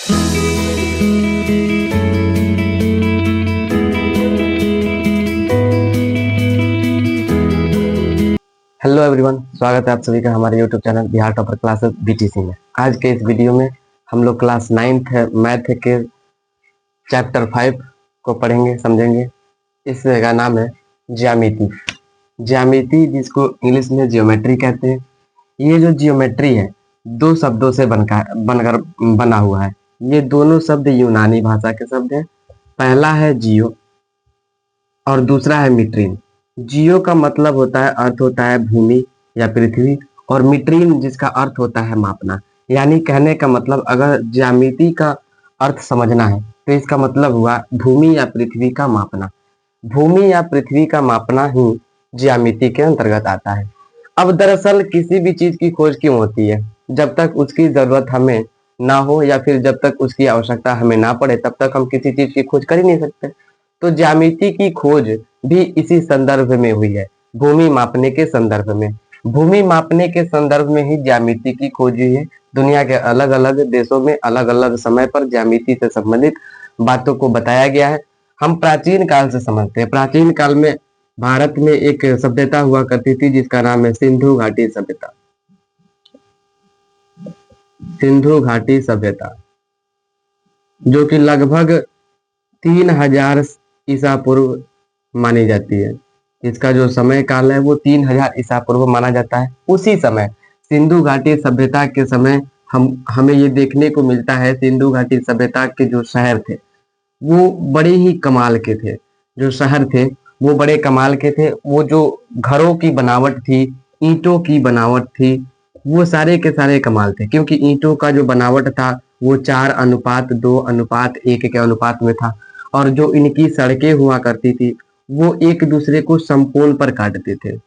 Hello everyone, स्वागत है आप सभी का हमारे YouTube channel Bihar topper classes BTC में। आज के इस वीडियो में हम लोग क्लास 9th मैथ के चैप्टर 5 को पढ़ेंगे, समझेंगे। इसका नाम है ज्यामिति। ज्यामिति, जिसको इंग्लिश में जियोमेट्री कहते हैं। ये जो जियोमेट्री है, दो शब्दों से बनकर बना हुआ है। ये दोनों शब्द यूनानी भाषा के शब्द हैं। पहला है जियो और दूसरा है मीट्रिन। जियो का मतलब होता है, अर्थ होता है भूमि या पृथ्वी, और मीट्रिन जिसका अर्थ होता है मापना। यानी कहने का मतलब, अगर ज्यामिति का अर्थ समझना है तो इसका मतलब हुआ भूमि या पृथ्वी का मापना। भूमि या पृथ्वी का मापना ही ज्यामिति के अंतर्गत आता है। अब दरअसल किसी भी चीज की खोज क्यों होती है? जब तक उसकी जरूरत हमें ना हो या फिर जब तक उसकी आवश्यकता हमें ना पड़े, तब तक हम किसी चीज की खोज कर ही नहीं सकते। तो ज्यामिति की खोज भी इसी संदर्भ में हुई है, भूमि मापने के संदर्भ में। भूमि मापने के संदर्भ में ही ज्यामिति की खोज हुई है। दुनिया के अलग अलग देशों में अलग अलग समय पर ज्यामिति से संबंधित बातों को बताया गया है। हम प्राचीन काल से समझते हैं। प्राचीन काल में भारत में एक सभ्यता हुआ करती थी जिसका नाम है सिंधु घाटी सभ्यता। सिंधु घाटी सभ्यता, जो कि लगभग 3000 ईसा पूर्व मानी जाती है। इसका जो समय काल है वो 3000 ईसा पूर्व माना जाता है। उसी समय सिंधु घाटी सभ्यता के समय हमें ये देखने को मिलता है, सिंधु घाटी सभ्यता के जो शहर थे वो बड़े ही कमाल के थे। जो शहर थे वो बड़े कमाल के थे। वो जो घरों की बनावट थी, ईंटों की बनावट थी, वो सारे के सारे कमाल थे। क्योंकि ईंटों का जो बनावट था वो 4:2:1 के अनुपात में था। और जो इनकी सड़कें हुआ करती थी वो एक दूसरे को समकोण पर काटते थे।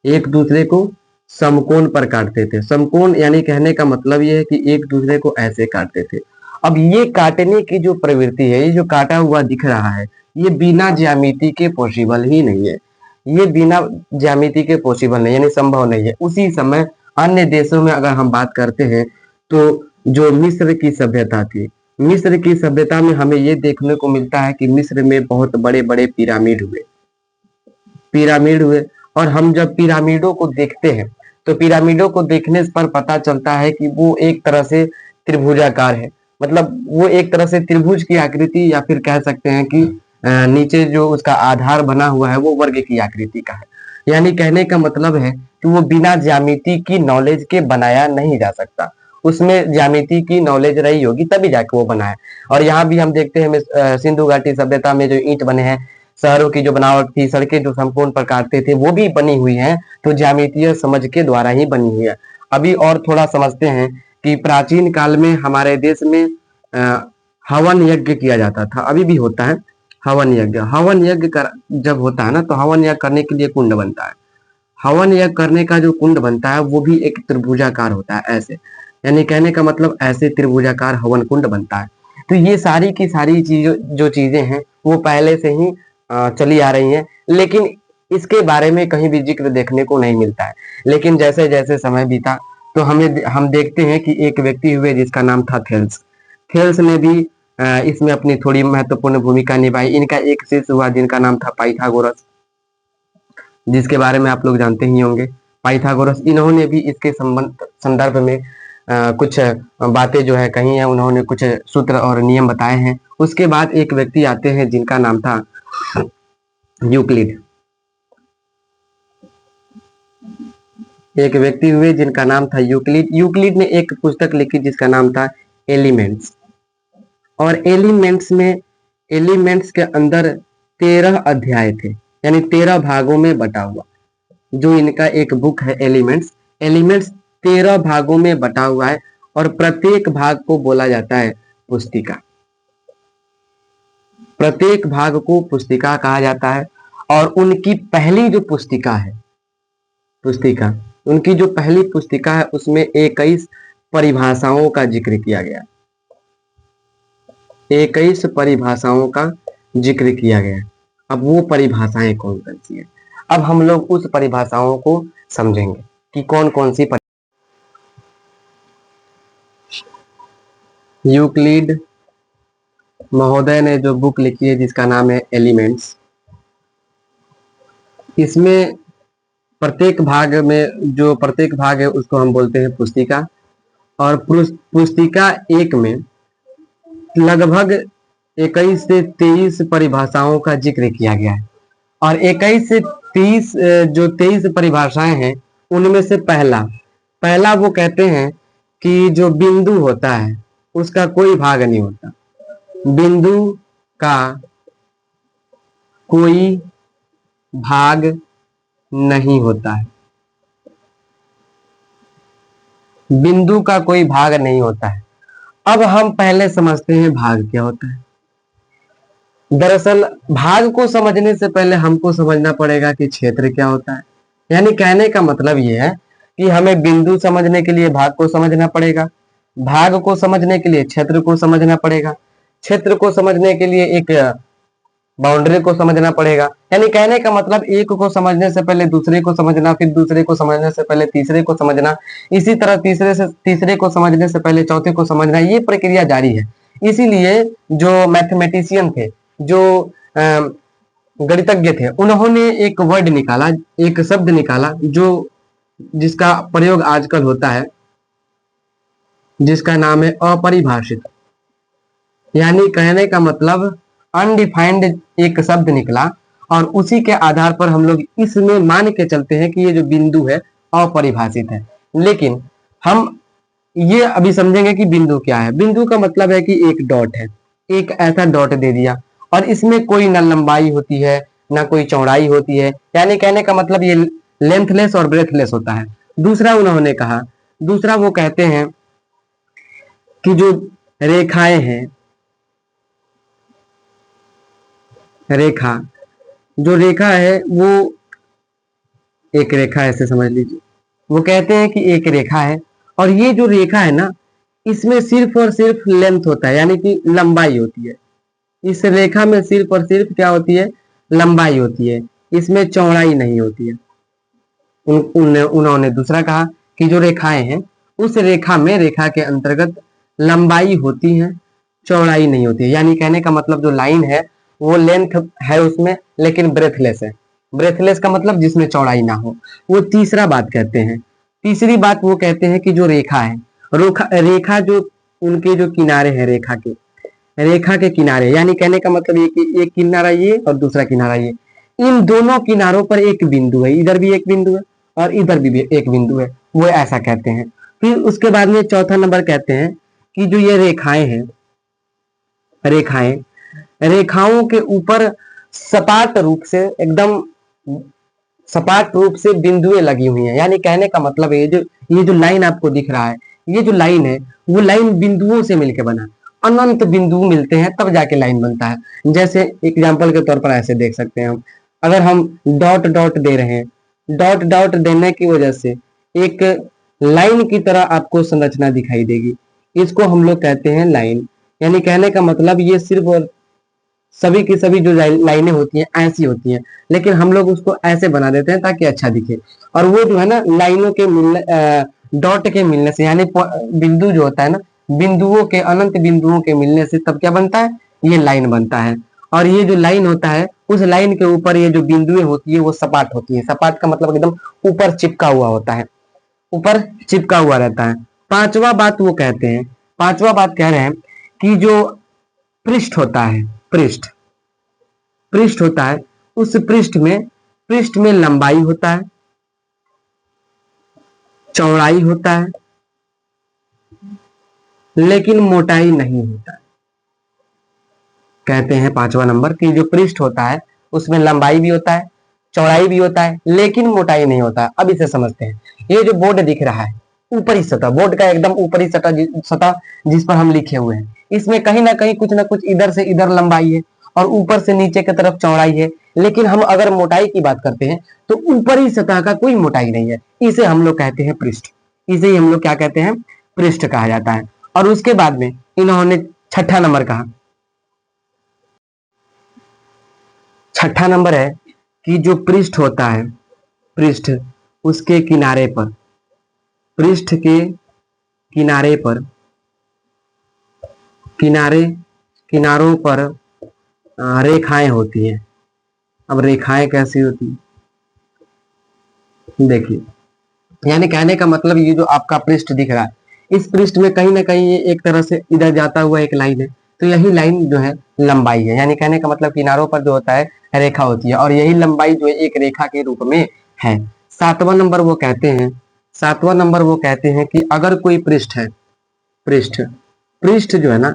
एक दूसरे को समकोण पर काटते थे। समकोण यानी कहने का मतलब ये है कि एक दूसरे को ऐसे काटते थे। अब ये काटने की जो प्रवृत्ति है, ये जो काटा हुआ दिख रहा है, ये बिना ज्यामिति के पॉसिबल ही नहीं है। ये बिना ज्यामिति के पॉसिबल नहीं, यानी संभव नहीं है। उसी समय अन्य देशों में अगर हम बात करते हैं तो जो मिस्र की सभ्यता थी, मिस्र की सभ्यता में हमें ये देखने को मिलता है कि मिस्र में बहुत बड़े बड़े पिरामिड हुए। और हम जब पिरामिडों को देखते हैं तो पिरामिडों को देखने पर पता चलता है कि वो एक तरह से त्रिभुजाकार है। मतलब वो एक तरह से त्रिभुज की आकृति, या फिर कह सकते हैं कि नीचे जो उसका आधार बना हुआ है वो वर्ग की आकृति का है। यानी कहने का मतलब है कि वो बिना ज्यामिति की नॉलेज के बनाया नहीं जा सकता। उसमें ज्यामिति की नॉलेज रही होगी तभी जाके वो बना है। और यहाँ भी हम देखते हैं सिंधु घाटी सभ्यता में जो ईंट बने हैं, शहरों की जो बनावट थी, सड़कें जो संपूर्ण प्रकार थे वो भी बनी हुई हैं, तो ज्यामितीय समझ के द्वारा ही बनी हुई है। अभी और थोड़ा समझते हैं कि प्राचीन काल में हमारे देश में हवन यज्ञ किया जाता था, अभी भी होता है हवन यज्ञ। हवन यज्ञ जब होता है ना, तो हवन यज्ञ करने के लिए कुंड बनता है। हवन यज्ञ करने का जो कुंड बनता है वो भी एक त्रिभुजाकार होता है, ऐसे। यानी कहने का मतलब ऐसे त्रिभुजाकार हवन कुंड बनता है। तो ये सारी की सारी जो चीजें हैं वो पहले से ही चली आ रही हैं, लेकिन इसके बारे में कहीं भी जिक्र देखने को नहीं मिलता है। लेकिन जैसे जैसे समय बीता तो हम देखते हैं कि एक व्यक्ति हुए जिसका नाम था थेल्स। थेल्स ने भी इसमें अपनी थोड़ी महत्वपूर्ण भूमिका निभाई। इनका एक शिष्य हुआ जिनका नाम था पाइथागोरस, जिसके बारे में आप लोग जानते ही होंगे। पाइथागोरस, इन्होंने भी इसके संदर्भ में कुछ बातें जो है कही है, उन्होंने कुछ सूत्र और नियम बताए हैं। उसके बाद एक व्यक्ति आते हैं जिनका नाम था यूक्लिड। एक व्यक्ति हुए जिनका नाम था यूक्लिड। यूक्लिड ने एक पुस्तक लिखी जिसका नाम था एलिमेंट्स। और एलिमेंट्स के अंदर 13 अध्याय थे, यानी 13 भागों में बटा हुआ जो इनका एक बुक है एलिमेंट्स। एलिमेंट्स 13 भागों में बटा हुआ है और प्रत्येक भाग को बोला जाता है पुस्तिका। प्रत्येक भाग को पुस्तिका कहा जाता है। और उनकी पहली जो उनकी जो पहली पुस्तिका है उसमें 21 परिभाषाओं का जिक्र किया गया। 21 परिभाषाओं का जिक्र किया गया। अब वो परिभाषाएं कौन कौन सी है, अब हम लोग उस परिभाषाओं को समझेंगे कि कौन कौन सी यूक्लिड महोदय ने जो बुक लिखी है जिसका नाम है एलिमेंट्स, इसमें प्रत्येक भाग में जो प्रत्येक भाग है उसको हम बोलते हैं पुस्तिका। और पुस्तिका एक में लगभग 21 से 23 परिभाषाओं का जिक्र किया गया है। और 21 से 30 जो 23 परिभाषाएं हैं उनमें से पहला वो कहते हैं कि जो बिंदु होता है उसका कोई भाग नहीं होता। बिंदु का कोई भाग नहीं होता है। बिंदु का कोई भाग नहीं होता है। अब हम पहले समझते हैं भाग क्या होता है। दरअसल भाग को समझने से पहले हमको समझना पड़ेगा कि क्षेत्र क्या होता है। यानी कहने का मतलब यह है कि हमें बिंदु समझने के लिए भाग को समझना पड़ेगा, भाग को समझने के लिए क्षेत्र को समझना पड़ेगा, क्षेत्र को समझने के लिए एक बाउंड्री को समझना पड़ेगा। यानी कहने का मतलब एक को समझने से पहले दूसरे को समझना, फिर दूसरे को समझने से पहले तीसरे को समझना, इसी तरह तीसरे को समझने से पहले चौथे को समझना, ये प्रक्रिया जारी है। इसीलिए जो मैथमेटिशियन थे, जो गणितज्ञ थे, उन्होंने एक वर्ड निकाला, एक शब्द निकाला जो जिसका प्रयोग आजकल होता है, जिसका नाम है अपरिभाषित। यानी कहने का मतलब अनडिफाइंड एक शब्द निकला और उसी के आधार पर हम लोग इसमें मान के चलते हैं कि ये जो बिंदु है अपरिभाषित है। लेकिन हम ये अभी समझेंगे कि बिंदु क्या है। बिंदु का मतलब है कि एक डॉट है, एक ऐसा डॉट दे दिया और इसमें कोई ना लंबाई होती है ना कोई चौड़ाई होती है। यानी कहने का मतलब ये लेंथलेस और ब्रेथलेस होता है। दूसरा उन्होंने कहा, दूसरा वो कहते हैं कि जो रेखाएं हैं, रेखा, जो रेखा है वो एक रेखा ऐसे समझ लीजिए। वो कहते हैं कि एक रेखा है और ये जो रेखा है ना, इसमें सिर्फ और सिर्फ लेंथ होता है, यानी कि लंबाई होती है। इस रेखा में सिर्फ और सिर्फ क्या होती है? लंबाई होती है, इसमें चौड़ाई नहीं होती है। उन्होंने दूसरा कहा कि जो रेखाएं हैं उस रेखा में, रेखा के अंतर्गत लंबाई होती है, चौड़ाई नहीं होती है। यानी कहने का मतलब जो लाइन है वो लेंथ है उसमें, लेकिन ब्रेथलेस है। ब्रेथलेस का मतलब जिसमें चौड़ाई ना हो। वो तीसरा बात कहते हैं। तीसरी बात वो कहते हैं कि जो रेखा है, रेखा जो उनके जो किनारे हैं, रेखा के किनारे, यानी कहने का मतलब ये कि एक किनारा ये और दूसरा किनारा ये, इन दोनों किनारों पर एक बिंदु है। इधर भी एक बिंदु है और इधर भी एक बिंदु है, वो ऐसा कहते हैं। फिर उसके बाद में चौथा नंबर कहते हैं कि जो ये रेखाएं हैं, रेखाओं के ऊपर सपाट रूप से, एकदम सपाट रूप से बिंदुएं लगी हुई हैं। यानी कहने का मतलब है ये जो लाइन आपको दिख रहा है, ये जो लाइन है वो लाइन बिंदुओं से मिलकर बना। अनंत बिंदु मिलते हैं तब जाके लाइन बनता है। जैसे एग्जाम्पल के तौर पर ऐसे देख सकते हैं हम, अगर हम डॉट डॉट दे रहे हैं, डॉट डॉट देने की वजह से एक लाइन की तरह आपको संरचना दिखाई देगी, इसको हम लोग कहते हैं लाइन। यानी कहने का मतलब ये सिर्फ और सभी की सभी जो लाइनें होती हैं ऐसी होती हैं, लेकिन हम लोग उसको ऐसे बना देते हैं ताकि अच्छा दिखे। और वो जो है ना, लाइनों के मिलने, डॉट के मिलने से, यानी बिंदु जो होता है ना, बिंदुओं के, अनंत बिंदुओं के मिलने से तब क्या बनता है? ये लाइन बनता है। और ये जो लाइन होता है, उस लाइन के ऊपर ये जो बिंदुएं होती है वो सपाट होती है। सपाट का मतलब एकदम ऊपर चिपका हुआ होता है, ऊपर चिपका हुआ रहता है। पांचवा बात वो कहते हैं, पांचवा बात कह रहे हैं कि जो पृष्ठ होता है, पृष्ठ होता है, उस पृष्ठ में लंबाई होता है, चौड़ाई होता है, लेकिन मोटाई नहीं होता है। कहते हैं पांचवा नंबर कि जो पृष्ठ होता है उसमें लंबाई भी होता है, चौड़ाई भी होता है, लेकिन मोटाई नहीं होता है। अब इसे समझते हैं। ये जो बोर्ड दिख रहा है, ऊपरी सतह, बोर्ड का एकदम ऊपरी सतह जिस पर हम लिखे हुए हैं, इसमें कहीं ना कहीं कुछ ना कुछ इधर से इधर लंबाई है और ऊपर से नीचे की तरफ चौड़ाई है। लेकिन हम अगर मोटाई की बात करते हैं तो ऊपरी सतह का कोई मोटाई नहीं है। इसे हम लोग कहते हैं पृष्ठ। इसे हम लोग क्या कहते हैं? पृष्ठ कहा जाता है। और उसके बाद में इन्होंने छठा नंबर कहा, छठा नंबर है कि जो पृष्ठ होता है, पृष्ठ उसके किनारे पर, पृष्ठ के किनारे पर, किनारे किनारों पर रेखाएं होती हैं। अब रेखाएं कैसी होती हैं, देखिए, यानी कहने का मतलब ये जो आपका पृष्ठ दिख रहा है, इस पृष्ठ में कहीं ना कहीं ये एक तरह से इधर जाता हुआ एक लाइन है, तो यही लाइन जो है लंबाई है। यानी कहने का मतलब किनारों पर जो होता है रेखा होती है, और यही लंबाई जो है एक रेखा के रूप में है। सातवां नंबर वो कहते हैं, सातवां नंबर वो कहते हैं कि अगर कोई पृष्ठ है, पृष्ठ पृष्ठ जो है ना,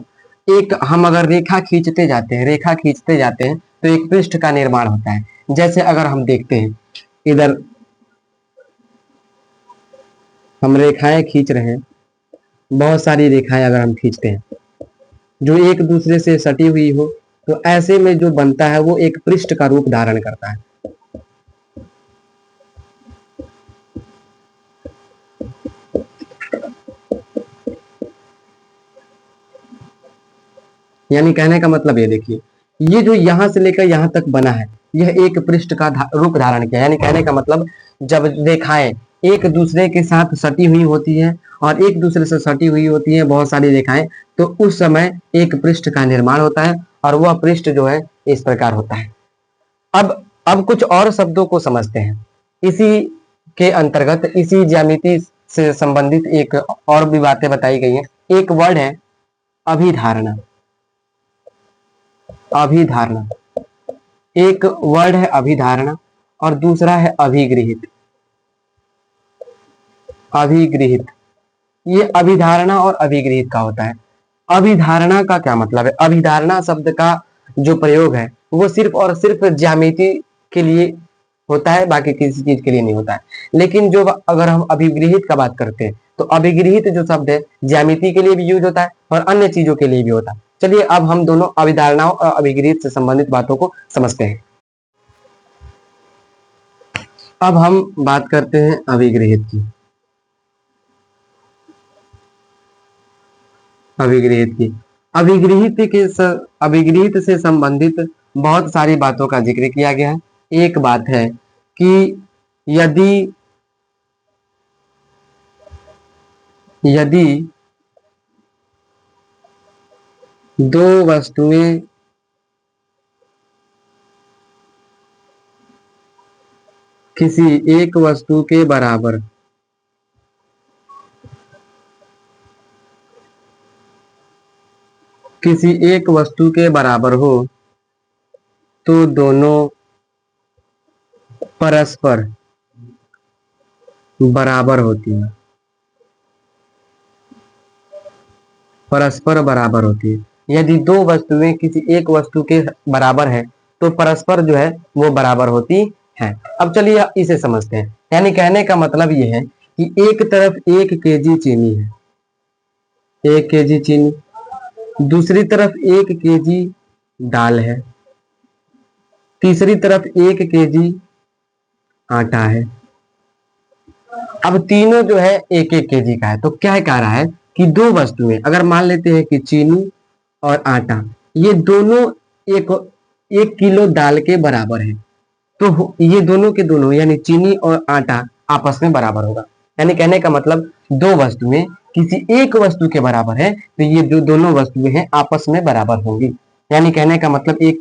एक हम अगर रेखा खींचते जाते हैं, रेखा खींचते जाते हैं तो एक पृष्ठ का निर्माण होता है। जैसे अगर हम देखते हैं, इधर हम रेखाएं खींच रहे हैं, बहुत सारी रेखाएं अगर हम खींचते हैं जो एक दूसरे से सटी हुई हो, तो ऐसे में जो बनता है वो एक पृष्ठ का रूप धारण करता है। यानी कहने का मतलब ये देखिए, ये जो यहां से लेकर यहां तक बना है, यह एक पृष्ठ का रूप धारण किया। यानी कहने का मतलब जब रेखाएं एक दूसरे के साथ सटी हुई होती है और एक दूसरे से सटी हुई होती है बहुत सारी रेखाएं, तो उस समय एक पृष्ठ का निर्माण होता है, और वह पृष्ठ जो है इस प्रकार होता है। अब कुछ और शब्दों को समझते हैं। इसी के अंतर्गत, इसी ज्यामिति से संबंधित एक और भी बातें बताई गई हैं। एक वर्ड है अभिधारणा। अभिधारणा, एक वर्ड है अभिधारणा और दूसरा है अभिगृहित। अभिगृहित, ये अभिधारणा और अभिगृहित का होता है। अभिधारणा का क्या मतलब है? अभिधारणा शब्द का जो प्रयोग है वो सिर्फ और सिर्फ ज्यामिति के लिए होता है, बाकी किसी चीज के लिए नहीं होता है। लेकिन जो अगर हम अभिगृहित का बात करते हैं, तो अभिगृहित जो शब्द है ज्यामिति के लिए भी यूज होता है और अन्य चीजों के लिए भी होता है। चलिए अब हम दोनों अभिधारणाओं और अभिगृहित से संबंधित बातों को समझते हैं। अब हम बात करते हैं अभिगृहित की। अभिगृहित की, अभिगृहित से संबंधित बहुत सारी बातों का जिक्र किया गया है। एक बात है कि यदि यदि दो वस्तुएं किसी एक वस्तु के बराबर किसी एक वस्तु के बराबर हो, तो दोनों परस्पर बराबर होती है। परस्पर बराबर होती है। यदि दो वस्तुएं किसी एक वस्तु के बराबर है तो परस्पर जो है वो बराबर होती है। अब चलिए इसे समझते हैं। यानी कहने का मतलब ये है कि एक तरफ 1 kg चीनी है, 1 kg चीनी, दूसरी तरफ 1 kg दाल है, तीसरी तरफ 1 kg आटा है। अब तीनों जो है 1-1 kg का है। तो क्या कह रहा है कि दो वस्तुएं, अगर मान लेते हैं कि चीनी और आटा, ये दोनों एक 1 किलो दाल के बराबर है, तो ये दोनों के दोनों यानी चीनी और आटा आपस में बराबर होगा। यानी कहने का मतलब दो वस्तुएं किसी एक वस्तु के बराबर है, तो ये जो दोनों वस्तुएं हैं आपस में बराबर होंगी। यानी कहने का मतलब 1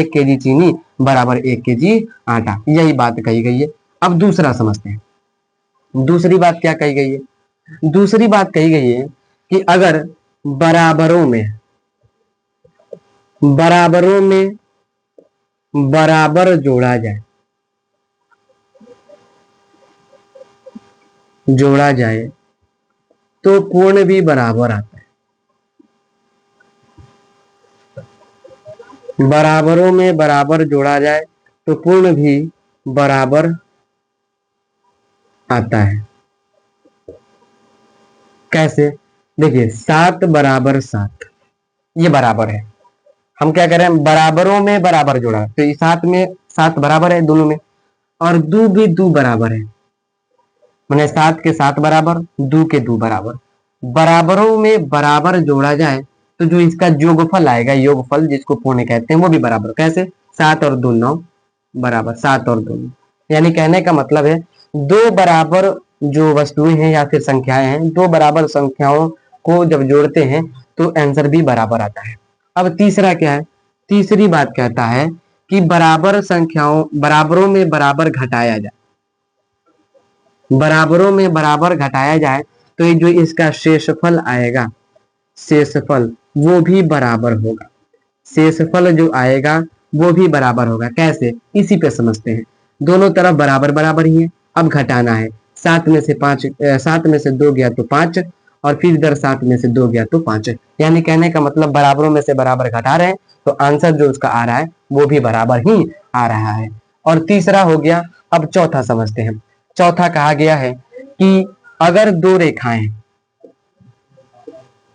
kg चीनी बराबर 1 kg आटा, यही बात कही गई है। अब दूसरा समझते हैं। दूसरी बात क्या कही गई है? दूसरी बात कही गई है कि अगर बराबरों में बराबरों में बराबर जोड़ा जाए तो कोण भी बराबर आता है। बराबरों में बराबर जोड़ा जाए तो कोण भी बराबर आता है। कैसे? देखिए, 7 बराबर 7 ये बराबर है। हम क्या करें, बराबरों में बराबर जोड़ा, तो ये 7 में 7 बराबर है दोनों में, और दो भी दो बराबर है, मैंने 7 के 7 बराबर, 2 के 2 बराबर। बराबरों में बराबर जोड़ा जाए तो जो इसका योगफल आएगा, योगफल जिसको कोण कहते हैं, वो भी बराबर। कैसे? 7 और 2 9 बराबर, 7 और 2 9। यानी कहने का मतलब है दो बराबर जो वस्तुएं हैं या फिर संख्याएं हैं, दो बराबर संख्याओं को जब जोड़ते हैं तो आंसर भी बराबर आता है। अब तीसरा क्या है, तीसरी बात कहता है कि बराबर संख्याओं, बराबरों में बराबर घटाया जाए, बराबरों में बराबर घटाया जाए तो ये जो इसका शेषफल आएगा, शेषफल वो भी बराबर होगा, शेषफल जो आएगा वो भी बराबर होगा। कैसे, इसी पे समझते हैं। दोनों तरफ बराबर बराबर ही है, अब घटाना है। 7 में से 5, 7 में से 2 गया तो 5, और फिर इधर 7 में से 2 गया तो 5, यानी कहने का मतलब बराबरों में से बराबर घटा रहे हैं तो आंसर जो उसका आ रहा है वो भी बराबर ही आ रहा है। और तीसरा हो गया। अब चौथा समझते हैं। चौथा कहा गया है कि अगर दो रेखाएं,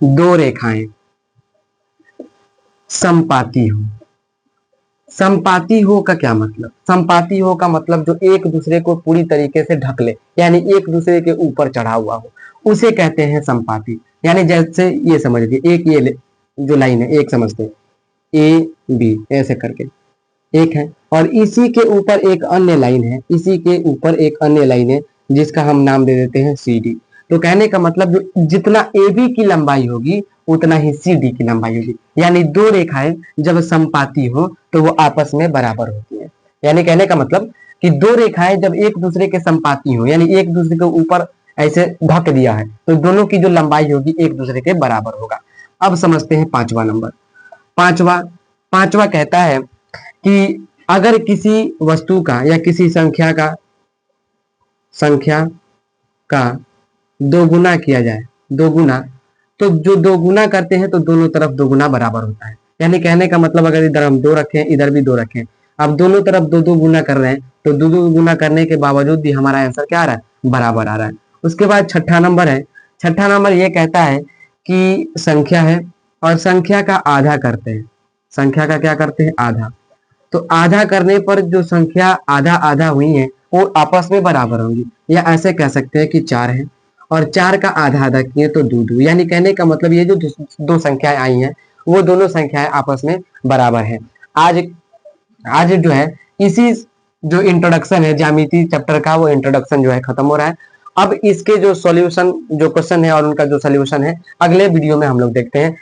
दो रेखाएं समपाती हो, समपाती हो का क्या मतलब, समपाती हो का मतलब जो एक दूसरे को पूरी तरीके से ढक ले, यानी एक दूसरे के ऊपर चढ़ा हुआ हो, उसे कहते हैं समपाती। यानी जैसे ये समझ लीजिए, एक ये जो लाइन है, एक समझते हैं ए बी ऐसे करके एक है, और इसी के ऊपर एक अन्य लाइन है, इसी के ऊपर एक अन्य लाइन है जिसका हम नाम दे देते हैं सी डी। तो कहने का मतलब जो जितना ए बी की लंबाई होगी उतना ही सी डी की लंबाई होगी। यानी दो रेखाएं जब समपाती हो तो वो आपस में बराबर होती है। यानी कहने का मतलब कि दो रेखाएं जब एक दूसरे के समपाती हो, यानी एक दूसरे के ऊपर ऐसे ढक दिया है, तो दोनों की जो लंबाई होगी एक दूसरे के बराबर होगा। अब समझते हैं पांचवा नंबर। पांचवा पांचवा कहता है कि अगर किसी वस्तु का या किसी संख्या का दोगुना किया जाए, दोगुना, तो जो दोगुना करते हैं तो दोनों तरफ दोगुना बराबर होता है। यानी कहने का मतलब अगर इधर हम 2 रखें, इधर भी 2 रखें, अब दोनों तरफ दो दो गुना कर रहे हैं तो दो दो गुना करने के बावजूद भी हमारा आंसर क्या आ रहा है, बराबर आ रहा है। उसके बाद छठा नंबर है। छठा नंबर ये कहता है कि संख्या है और संख्या का आधा करते हैं, संख्या का क्या करते हैं, आधा। तो आधा करने पर जो संख्या आधा आधा हुई है वो आपस में बराबर होंगी, या ऐसे कह सकते हैं कि 4 है और 4 का आधा आधा किए तो 2 यानी कहने का मतलब ये जो दो संख्याएं आई हैं वो दोनों संख्याएं आपस में बराबर है। आज आज जो है इसी जो इंट्रोडक्शन है ज्यामिति चैप्टर का, वो इंट्रोडक्शन जो है खत्म हो रहा है। अब इसके जो सॉल्यूशन, जो क्वेश्चन है और उनका जो सोल्यूशन है अगले वीडियो में हम लोग देखते हैं।